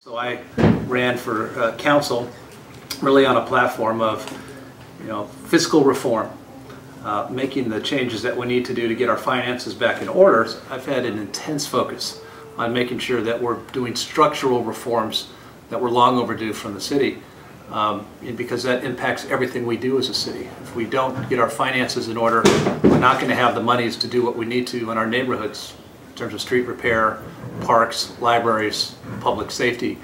So I ran for council really on a platform of, fiscal reform, making the changes that we need to do to get our finances back in order. I've had an intense focus on making sure that we're doing structural reforms that were long overdue from the city, because that impacts everything we do as a city. If we don't get our finances in order, we're not going to have the monies to do what we need to in our neighborhoods in terms of street repair, parks, libraries, public safety.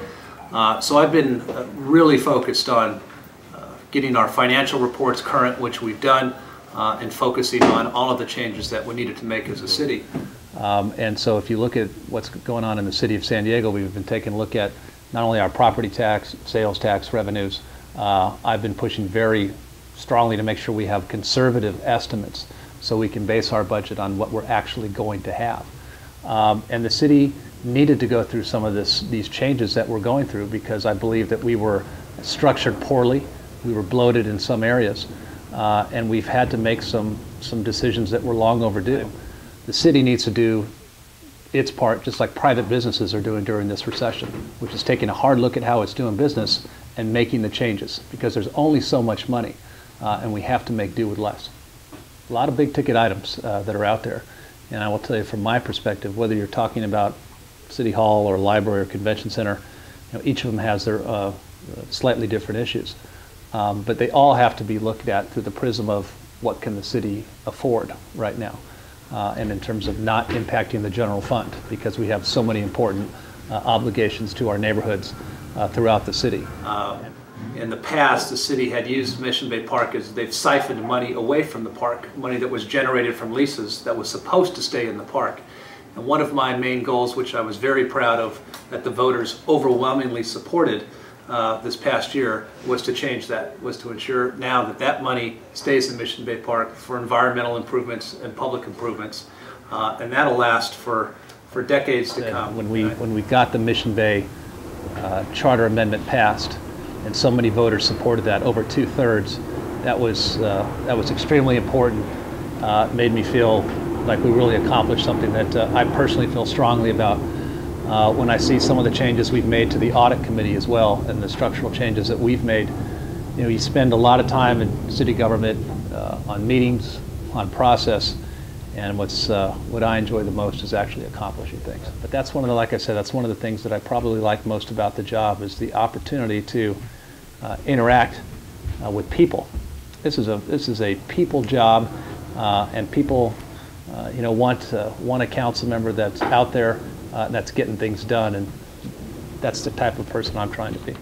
So I've been really focused on getting our financial reports current, which we've done, and focusing on all of the changes that we needed to make as a city. And so if you look at what's going on in the city of San Diego, we've been taking a look at not only our property tax, sales tax revenues. I've been pushing very strongly to make sure we have conservative estimates so we can base our budget on what we're actually going to have. And the city needed to go through some of these changes that we're going through, because I believe that we were structured poorly, we were bloated in some areas, and we've had to make some decisions that were long overdue. The city needs to do its part, just like private businesses are doing during this recession, which is taking a hard look at how it's doing business and making the changes, because there's only so much money, and we have to make do with less. A lot of big ticket items that are out there. And I will tell you, from my perspective, whether you're talking about City Hall or library or convention center, each of them has their slightly different issues. But they all have to be looked at through the prism of what can the city afford right now, and in terms of not impacting the general fund, because we have so many important obligations to our neighborhoods throughout the city. In the past, the city had used Mission Bay Park as they've siphoned money away from the park, money that was generated from leases that was supposed to stay in the park. And one of my main goals, which I was very proud of, that the voters overwhelmingly supported this past year, was to change that, was to ensure now that that money stays in Mission Bay Park for environmental improvements and public improvements. And that'll last for decades to come. When we got the Mission Bay charter amendment passed, and so many voters supported that, over 2/3, that was extremely important. It made me feel like we really accomplished something that I personally feel strongly about. When I see some of the changes we've made to the audit committee as well, and the structural changes that we've made, you spend a lot of time in city government on meetings, on process, and what I enjoy the most is actually accomplishing things. But that's one of the, like I said, that's one of the things that I probably like most about the job, is the opportunity to interact with people. This is a people job, and people want a council member that's out there, that's getting things done, and that's the type of person I'm trying to be.